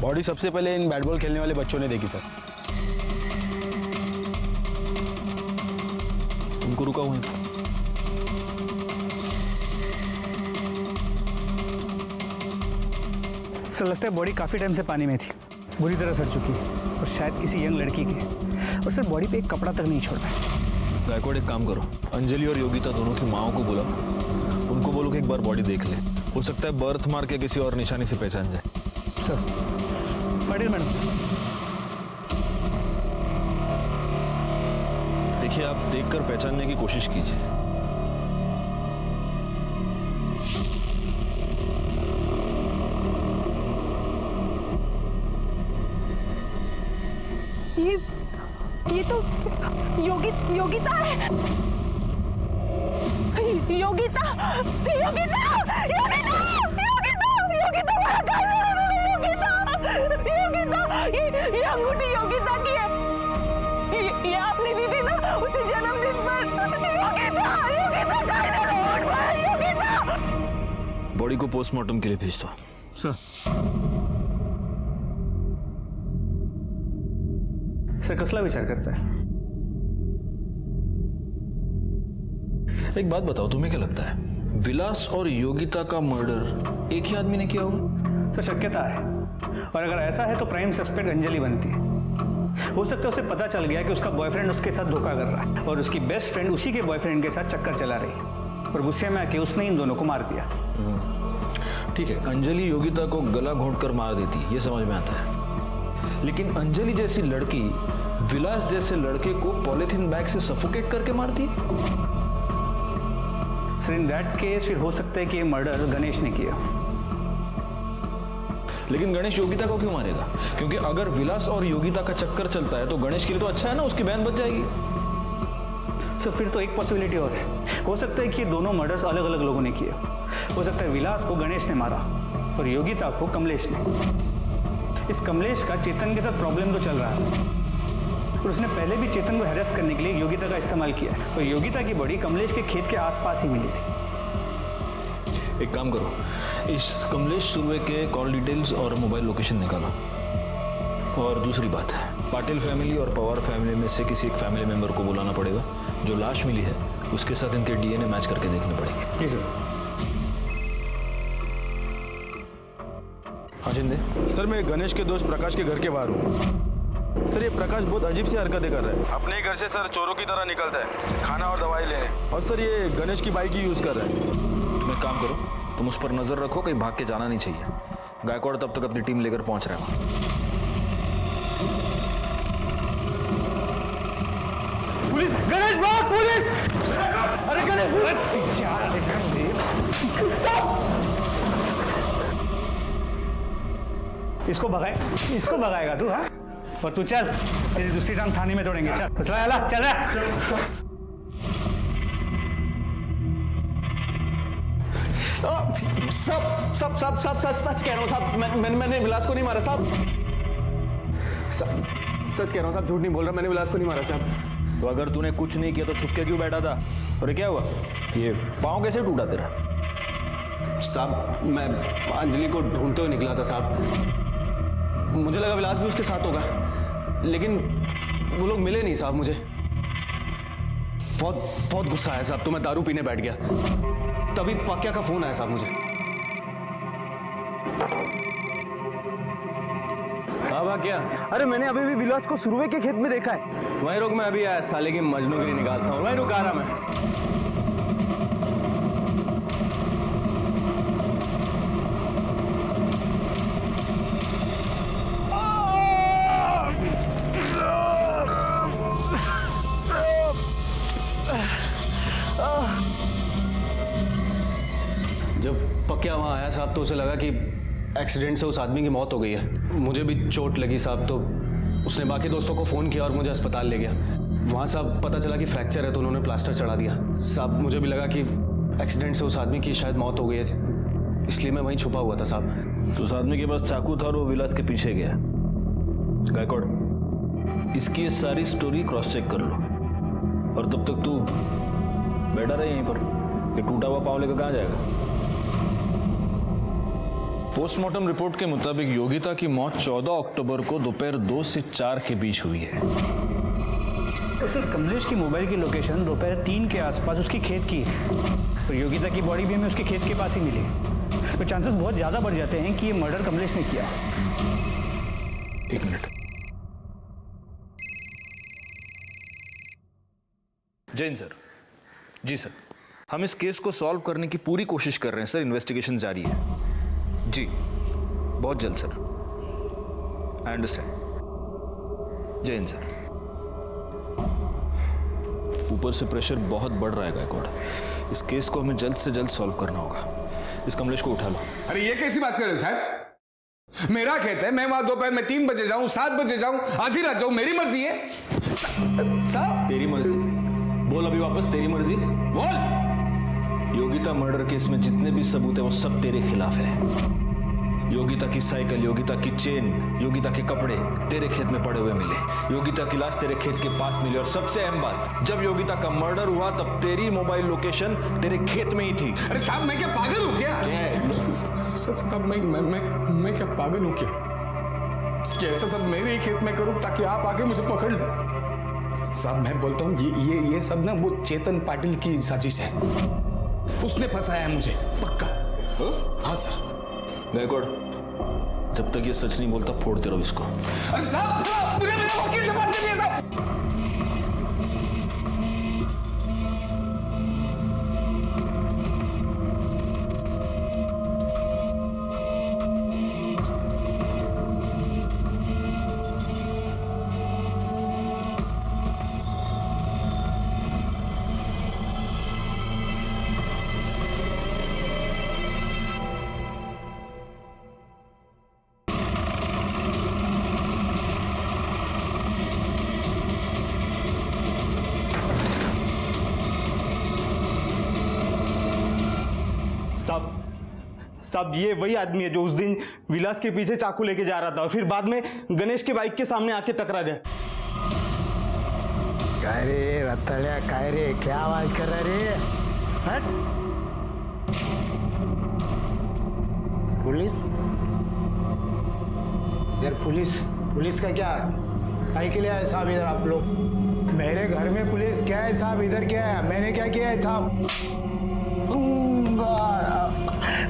Speaker 7: बॉडी सबसे पहले इन बैट बॉल खेलने वाले बच्चों ने देखी सर।
Speaker 13: उनको रुका हुआ।
Speaker 14: सर, लगता है बॉडी काफी टाइम से पानी में थी, बुरी तरह सड़ चुकी है और शायद किसी यंग लड़की की। और सर, बॉडी पे एक कपड़ा तक नहीं छोड़ रहा है।
Speaker 13: गायकवाड़, एक काम करो, अंजलि और योगिता दोनों की माओ को बुलाओ, उनको बोलो कि एक बार बॉडी देख ले। हो सकता है बर्थ मार्क या किसी और निशानी से पहचान जाए।
Speaker 14: Sir, Patil madam.
Speaker 13: देखिए, आप देखकर पहचानने की कोशिश कीजिए।
Speaker 17: ये तो योगिता है। योगिता ये अंगूठी योगिता की है। ये आपने दी थी ना उसे जन्मदिन पर। योगिता।
Speaker 13: बॉडी को पोस्टमार्टम के लिए भेज दो।
Speaker 14: सर, कसला विचार करता है?
Speaker 13: एक बात बताओ, तुम्हें क्या लगता है विलास और योगिता का मर्डर एक ही आदमी ने किया होगा?
Speaker 14: सर, शक्यता है, और अगर ऐसा है तो प्राइम सस्पेक्ट अंजलि बनती है। हो सकता है उसे पता चल गया कि उसका बॉयफ्रेंड उसके साथ धोखा कर रहा है और उसकी बेस्ट फ्रेंड उसी के बॉयफ्रेंड के साथ चक्कर चला रही है, और गुस्से में आके उसने इन दोनों को मार दिया।
Speaker 13: ठीक है, अंजलि योगिता को गला घोंटकर मार देती, ये समझ में आता है, लेकिन अंजलि जैसी लड़की विलास जैसे लड़के को पॉलिथीन बैग से सफोकेट करके मारती।
Speaker 14: सर, इन दैट केस फिर हो सकता है कि ये मर्डर गणेश ने किया।
Speaker 13: लेकिन गणेश योगिता को क्यों मारेगा? क्योंकि अगर विलास और योगिता का चक्कर चलता है तो गणेश के लिए तो अच्छा है ना, उसकी बहन बच जाएगी।
Speaker 14: सर, फिर तो एक पॉसिबिलिटी और है, हो सकता है कि ये दोनों मर्डर्स अलग अलग लोगों ने किए। हो सकता है विलास को गणेश ने मारा और योगिता को कमलेश ने। इस कमलेश का चेतन के साथ प्रॉब्लम तो चल रहा है, और उसने पहले भी चेतन को हैरेस करने के लिए योगिता का इस्तेमाल किया है, और योगिता की बॉडी कमलेश के खेत के आसपास ही मिली थी।
Speaker 13: एक काम करो, इस कमलेश सुर्वे के कॉल डिटेल्स और मोबाइल लोकेशन निकालो। और दूसरी बात है, पाटिल फैमिली और पवार फैमिली में से किसी एक फैमिली मेंबर को बुलाना पड़ेगा। जो लाश मिली है उसके साथ इनके डीएनए मैच करके देखने पड़ेंगे।
Speaker 7: जी सर।
Speaker 13: हाँ जिंदे।
Speaker 7: सर मैं गणेश के दोस्त प्रकाश के घर के बाहर हूँ। सर ये प्रकाश बहुत अजीब सी हरकतें कर रहा है। अपने घर से सर चोरों की तरह निकलता है खाना और दवाई लेने, और सर ये गणेश की बाइक ही यूज कर रहा है।
Speaker 13: तुम एक काम करो, तुम उस पर नजर रखो, कहीं भाग के जाना नहीं चाहिए। गायकवाड़ तब तक अपनी टीम लेकर पहुंच रहा है।
Speaker 7: पुलिस! गणेश भाग! पुलिस! अरे गणेश!
Speaker 14: इसको भगाएगा तू? हाँ, और तू चल, तेरी दूसरी टांग थाने में तोड़ेंगे। चल चल रहा।
Speaker 2: सब सच कह रहा हूँ साहब। मैंने विलास को नहीं मारा साहब। सच कह रहा हूँ साहब, झूठ नहीं बोल रहा। मैंने विलास को नहीं मारा साहब।
Speaker 13: तो अगर तूने कुछ नहीं किया तो छुप के क्यों बैठा था? और क्या हुआ? ये पाँव कैसे टूटा तेरा?
Speaker 2: साहब मैं अंजलि को ढूंढते हुए निकला था साहब। मुझे लगा विलास भी उसके साथ होगा, लेकिन वो लोग मिले नहीं साहब। मुझे बहुत गुस्सा आया साहब, तो मैं दारू पीने बैठ गया। तभी पाक्या का फोन आया साहब मुझे।
Speaker 13: हाँ क्या?
Speaker 7: अरे मैंने अभी भी विलास को सुरवे के खेत में देखा है।
Speaker 2: वहीं रुक, मैं अभी आया साले की मजनूगिरी निकालता हूँ। वहीं रुक आ रहा मैं। जब पक्या वहां आया साहब तो उसे लगा कि एक्सीडेंट से उस आदमी की मौत हो गई है। मुझे भी चोट लगी साहब, तो उसने बाकी दोस्तों को फ़ोन किया और मुझे अस्पताल ले गया। वहाँ साहब पता चला कि फ्रैक्चर है, तो उन्होंने प्लास्टर चढ़ा दिया। साहब मुझे भी लगा कि एक्सीडेंट से उस आदमी की शायद मौत हो गई है, इसलिए मैं वहीं छुपा हुआ था साहब।
Speaker 13: तो उस आदमी के पास चाकू था और वो विलास के पीछे गया। गायकवाड़, इसकी ये सारी स्टोरी क्रॉस चेक कर लो, और तब तक तू बैठा रहे यहीं पर। ये टूटा हुआ पाँव लेकर कहाँ जाएगा?
Speaker 20: पोस्टमार्टम रिपोर्ट के मुताबिक योगिता की मौत 14 अक्टूबर को दोपहर 2 से 4 के बीच हुई है।
Speaker 14: तो सर कमलेश की मोबाइल की लोकेशन दोपहर 3 के आसपास उसकी खेत की है, और योगिता की बॉडी भी हमें उसके खेत के पास ही मिली। तो चांसेस बहुत ज़्यादा बढ़ जाते हैं कि ये मर्डर कमलेश ने किया।
Speaker 13: एक मिनट। जैन सर। जी सर, हम इस केस को सॉल्व करने की पूरी कोशिश कर रहे हैं सर। इन्वेस्टिगेशन जारी है जी, बहुत जल्द सर। I understand. जय हिंद सर। ऊपर से प्रेशर बहुत बढ़ रहा है गायकवाड़। इस केस को हमें जल्द से जल्द सॉल्व करना होगा। इस कमलेश को उठा लो।
Speaker 8: अरे ये कैसी बात कर रहे हो साहब? मेरा खेत है, मैं वहां दोपहर में 3 बजे जाऊं, 7 बजे जाऊं, आधी रात जाऊं, मेरी मर्जी है साहब।
Speaker 13: तेरी मर्जी? बोल अभी वापस, तेरी मर्जी बोल। योगिता मर्डर केस में जितने भी सबूत है वो सब तेरे खिलाफ है। योगिता की साइकिल, योगिता की चेन, योगिता के कपड़े तेरे खेत में पड़े हुए मिले। योगिता की लाश तेरे खेत के पास मिली, और सबसे अहम बात, जब योगिता का मर्डर हुआ तब तेरी मोबाइल लोकेशन तेरे खेत में ही थी।
Speaker 8: अरे साहब मैं क्या पागल हूं क्या? साहब मैं क्या पागल हूं क्या? क्या ऐसा सब मेरे ही खेत में करूं ताकि आप आके मुझे पकड़ लो? साहब मैं बोलता हूं ये सब ना वो चेतन पाटिल की साजिश है। उसने फंसाया मुझे पक्का। हाँ सर।
Speaker 13: गायकवाड़, जब तक ये सच नहीं बोलता फोड़ते रहो इसको।
Speaker 8: अरे साहब मेरा वकील से बात करिए साहब।
Speaker 7: साहब ये वही आदमी है जो उस दिन विलास के पीछे चाकू लेके जा रहा था और फिर बाद में गणेश के बाइक के सामने आके टकरा गया।
Speaker 10: काय रे रत्तळ्या, काय रे, क्या आवाज कर रहा रे? हट। पुलिस? यार पुलिस का क्या काहे के लिए आए साहब इधर आप लोग? मेरे घर में पुलिस क्या है साहब? इधर क्या है? मैंने क्या किया है साहब?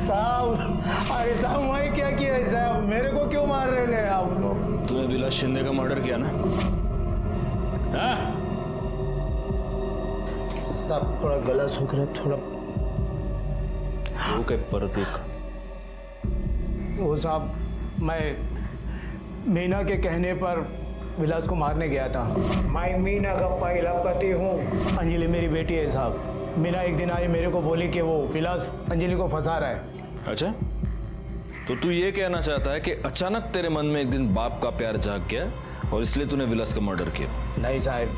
Speaker 10: साहब, अरे साहब मैं क्या किया है साहब? मेरे को क्यों मार रहे हैं आप लोग?
Speaker 13: तूने विलास शिंदे का मर्डर किया ना? हाँ?
Speaker 10: साहब थोड़ा गला सूख रहा, थोड़ा
Speaker 13: वो क्या प्रतीक?
Speaker 10: वो साहब मैं मीना के कहने पर विलास को मारने गया था। मैं मीना का पहला पति हूँ। अंजलि मेरी बेटी है साहब। मीना एक दिन आई, मेरे को बोली कि वो विलास अंजलि को फंसा रहा है।
Speaker 13: अच्छा, तो तू ये कहना चाहता है कि अचानक तेरे मन में एक दिन बाप का प्यार जाग गया और इसलिए तूने विलास का मर्डर किया?
Speaker 10: नहीं साहब,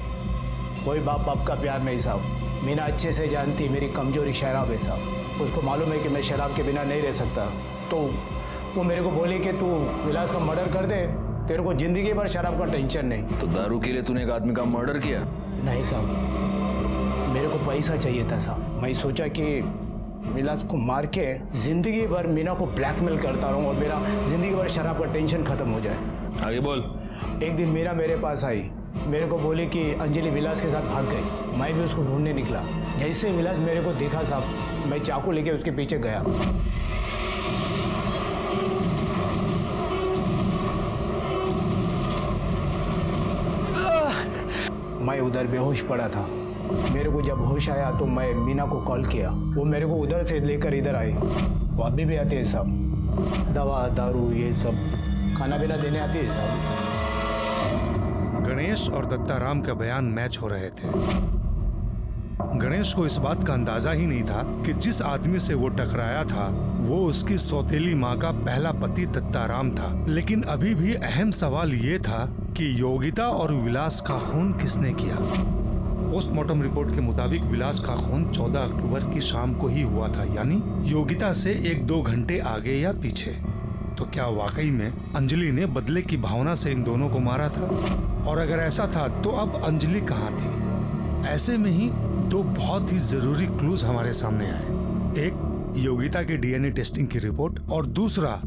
Speaker 10: कोई बाप का प्यार नहीं साहब। मीना अच्छे से जानती मेरी कमजोरी शराब है साहब। उसको मालूम है कि मैं शराब के बिना नहीं रह सकता, तो वो मेरे को बोली कि तू विलास का मर्डर कर दे, तेरे को जिंदगी भर शराब का टेंशन नहीं।
Speaker 13: तो दारू के लिए तूने एक आदमी का मर्डर किया?
Speaker 10: नहीं साहब, मेरे को पैसा चाहिए था साहब। मैं सोचा कि विलास को मार के जिंदगी भर मीना को ब्लैकमेल करता रहूं और मेरा जिंदगी भर शराब का टेंशन खत्म हो जाए।
Speaker 13: आगे बोल।
Speaker 10: एक दिन मीना मेरे पास आई, मेरे को बोली कि अंजलि विलास के साथ भाग गई। मैं भी उसको ढूंढने निकला। जैसे विलास मेरे को देखा साहब, मैं चाकू लेके उसके पीछे गया। मैं उधर बेहोश पड़ा था। मेरे को जब होश आया तो मैं मीना को कॉल किया। वो मेरे को उधर से लेकर इधर आई। वो अभी भी आते हैं साहब, दवा दारू ये सब खाना पीना देने आती है साहब।
Speaker 12: गणेश और दत्ताराम का बयान मैच हो रहे थे। गणेश को इस बात का अंदाजा ही नहीं था कि जिस आदमी से वो टकराया था वो उसकी सौतेली माँ का पहला पति दत्ताराम था। लेकिन अभी भी अहम सवाल ये था कि योगिता और विलास का खून किसने किया। पोस्टमार्टम रिपोर्ट के मुताबिक विलास का खून 14 अक्टूबर की शाम को ही हुआ था, यानी योगिता से 1-2 घंटे आगे या पीछे। तो क्या वाकई में अंजलि ने बदले की भावना से इन दोनों को मारा था? और अगर ऐसा था तो अब अंजलि कहाँ थी? ऐसे में ही दो बहुत ही जरूरी क्लूज हमारे सामने आए। एक योगिता के डीएनए टेस्टिंग की रिपोर्ट और दूसरा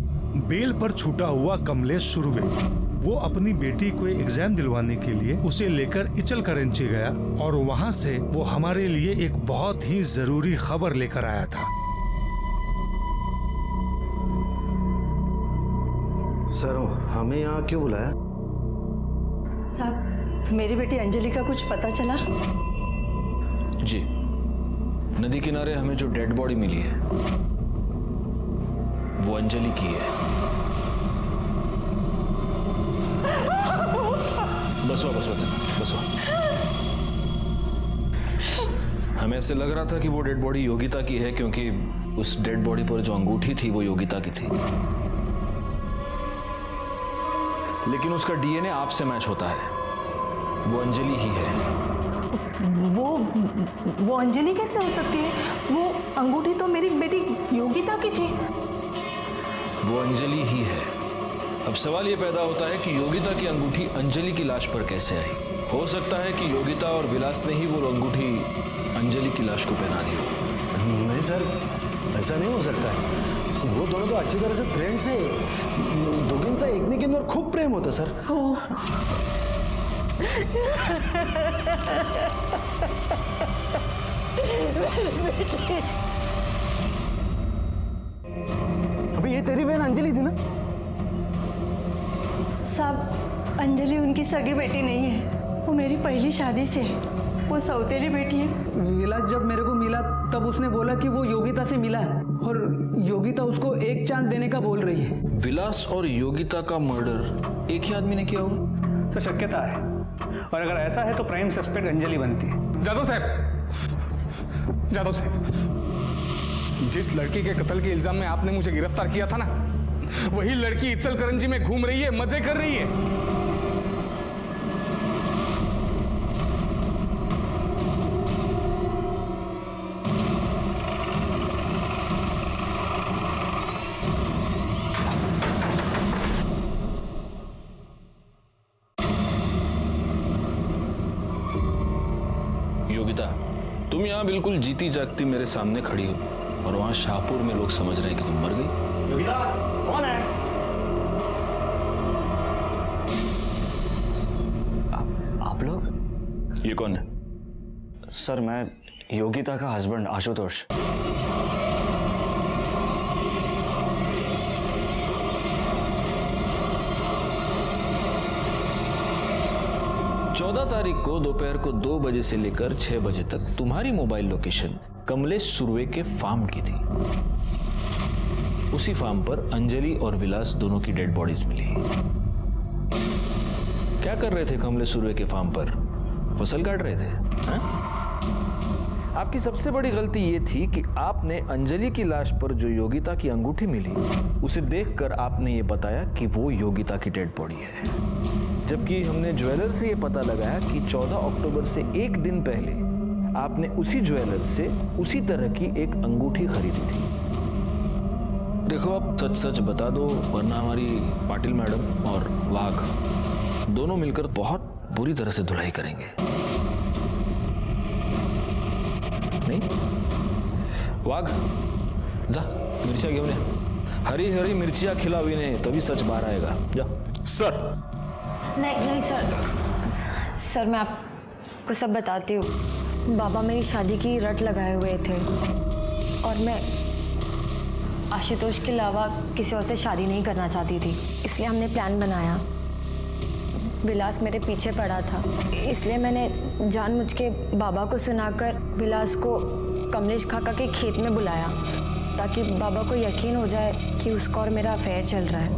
Speaker 12: बेल पर छूटा हुआ कमलेश सुरवे। वो अपनी बेटी को एग्जाम दिलवाने के लिए उसे लेकर इचल करंची गया और वहाँ से वो हमारे लिए एक बहुत ही जरूरी खबर लेकर आया था।
Speaker 7: सर हमें यहाँ क्यों बुलाया?
Speaker 1: साहब मेरी बेटी अंजलि का कुछ पता चला?
Speaker 13: जी, नदी किनारे हमें जो डेड बॉडी मिली है वो अंजलि की है। बसवा। हमें ऐसे लग रहा था कि वो डेड बॉडी योगिता की है क्योंकि उस डेड बॉडी पर जो अंगूठी थी वो योगिता की थी, लेकिन उसका डीएनए आपसे मैच होता है। वो अंजलि ही है।
Speaker 17: वो अंजलि कैसे हो सकती है? वो अंगूठी तो मेरी बेटी योगिता की थी।
Speaker 13: वो अंजलि ही है। अब सवाल ये पैदा होता है कि योगिता की अंगूठी अंजलि की लाश पर कैसे आई? हो सकता है कि योगिता और विलास ने ही वो अंगूठी अंजलि की लाश को पहना दी हो।
Speaker 7: नहीं सर, ऐसा नहीं हो सकता है। वो दोनों तो अच्छी तरह से फ्रेंड्स थे। दोघींचा एकमेकींवर खूप प्रेम होतं सर।
Speaker 16: अभी ये तेरी बहन अंजलि थी ना?
Speaker 1: साहब अंजलि उनकी सगी बेटी नहीं है, वो मेरी पहली शादी से है। वो सौतेली बेटी है।
Speaker 16: विलास जब मेरे को मिला तब उसने बोला कि वो योगिता से मिला है और योगिता उसको एक चांस देने का बोल रही है।
Speaker 13: विलास और योगिता का मर्डर एक ही आदमी ने किया होगा?
Speaker 14: तो शक्यता है, और अगर ऐसा है तो प्राइम सस्पेक्ट अंजलि बनती है।
Speaker 8: जादव साहब, जिस लड़की के कत्ल के इल्जाम में आपने मुझे गिरफ्तार किया था ना, वही लड़की इचल करंजी में घूम रही है, मजे कर रही है।
Speaker 13: योगिता, तुम यहाँ बिल्कुल जीती जागती मेरे सामने खड़ी हो और वहां शाहपुर में लोग समझ रहे हैं कि तुम मर गई।
Speaker 3: योगिता कौन है? आप लोग?
Speaker 13: ये कौन है?
Speaker 3: सर मैं योगिता का हस्बैंड आशुतोष।
Speaker 13: 14 तारीख को दोपहर को 2 बजे से लेकर 6 बजे तक तुम्हारी मोबाइल लोकेशन कमलेश सुरवे के फार्म की थी। उसी फार्म पर अंजलि और विलास दोनों की डेड बॉडीज मिली। क्या कर रहे थे कमलेश सुरवे के फार्म पर? फसल काट रहे थे? हा? आपकी सबसे बड़ी गलती ये थी कि आपने अंजलि की लाश पर जो योगिता की अंगूठी मिली उसे देखकर आपने ये बताया कि वो योगिता की डेड बॉडी है, जबकि हमने ज्वेलर से ये पता लगाया कि 14 अक्टूबर से एक दिन पहले आपने उसी ज्वेलर से उसी तरह की एक अंगूठी खरीदी थी। देखो आप सच सच बता दो, वरना हमारी पाटिल मैडम और वाघ दोनों मिलकर बहुत बुरी तरह से धुलाई करेंगे। नहीं वाघ, जा मिर्चियां घेऊन ये। हरी हरी मिर्चियां खिलावी ने तभी सच बाहर आएगा। जा।
Speaker 20: सर
Speaker 19: नहीं सर मैं आपको सब बताती हूँ। बाबा मेरी शादी की रट लगाए हुए थे और मैं आशुतोष के अलावा किसी और से शादी नहीं करना चाहती थी, इसलिए हमने प्लान बनाया। विलास मेरे पीछे पड़ा था, इसलिए मैंने जानबूझ के बाबा को सुनाकर विलास को कमलेश काका के खेत में बुलाया ताकि बाबा को यकीन हो जाए कि उसका और मेरा अफेयर चल रहा है।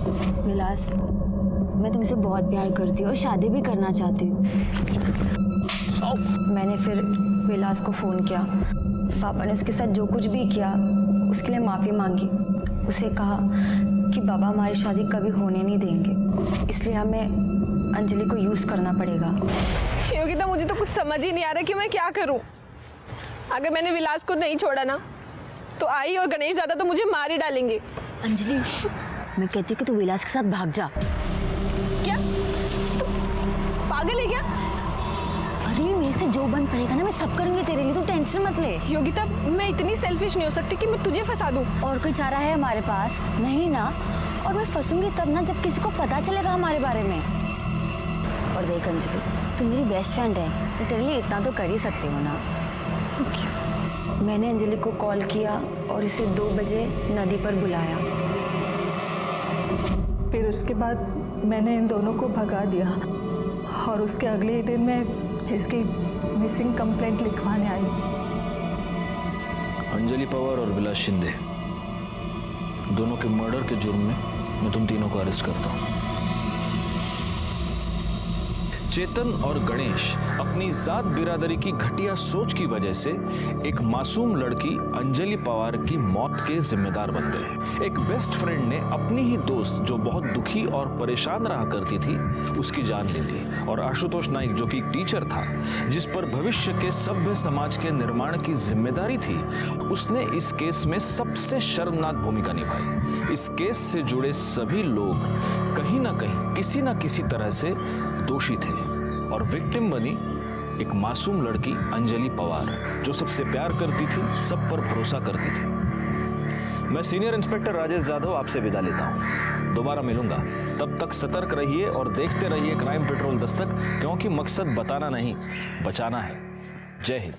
Speaker 19: विलास, मैं तुमसे बहुत प्यार करती हूँ और शादी भी करना चाहती हूँ। मैंने फिर विलास को फ़ोन किया। बाबा ने उसके साथ जो कुछ भी किया उसके लिए माफ़ी मांगी। उसे कहा कि बाबा हमारी शादी कभी होने नहीं देंगे, इसलिए हमें अंजलि को यूज़ करना पड़ेगा।
Speaker 21: योगिता, मुझे तो कुछ समझ ही नहीं आ रहा कि मैं क्या करूं। अगर मैंने विलास को नहीं छोड़ा ना तो आई और गणेश दादा तो मुझे मार ही डालेंगे।
Speaker 19: अंजलि, मैं कहती हूँ कि तू विलास के साथ भाग जा।
Speaker 21: क्या तू पागल है क्या?
Speaker 19: अरे मेरे से जो बन पड़ेगा ना मैं सब करूंगी तेरे लिए, तू टेंशन मत ले।
Speaker 21: योगिता, मैं इतनी सेल्फिश नहीं हो सकती कि मैं तुझे फंसा दूं।
Speaker 19: और कोई चारा है हमारे पास? नहीं ना। और मैं फंसूंगी तब ना जब किसी को पता चलेगा हमारे बारे में। और देख अंजलि, तू मेरी बेस्ट फ्रेंड है, मैं तेरे लिए इतना तो कर ही सकती हूँ ना। मैंने अंजलि को कॉल किया और इसे 2 बजे नदी पर बुलाया।
Speaker 1: फिर उसके बाद मैंने इन दोनों को भगा दिया और उसके अगले ही दिन मैं इसकी मिसिंग कंप्लेंट लिखवाने आई।
Speaker 13: अंजलि पवार और विलास शिंदे दोनों के मर्डर के जुर्म में मैं तुम तीनों को अरेस्ट करता हूं। चेतन और गणेश अपनी जात बिरादरी की घटिया सोच की वजह से एक मासूम लड़की अंजलि पवार की मौत के जिम्मेदार बन गए। एक बेस्ट फ्रेंड ने अपनी ही दोस्त जो बहुत दुखी और परेशान रहा करती थी उसकी जान ले ली, और आशुतोष नाइक जो कि एक टीचर था जिस पर भविष्य के सभ्य समाज के निर्माण की जिम्मेदारी थी, उसने इस केस में सबसे शर्मनाक भूमिका निभाई। इस केस से जुड़े सभी लोग कहीं ना कहीं किसी ना किसी तरह से दोषी थे और विक्टिम बनी एक मासूम लड़की अंजलि पवार जो सबसे प्यार करती थी, सब पर भरोसा करती थी। मैं सीनियर इंस्पेक्टर राजेश जाधव आपसे विदा लेता हूं। दोबारा मिलूंगा, तब तक सतर्क रहिए और देखते रहिए क्राइम पेट्रोल दस्तक, क्योंकि मकसद बताना नहीं बचाना है। जय हिंद।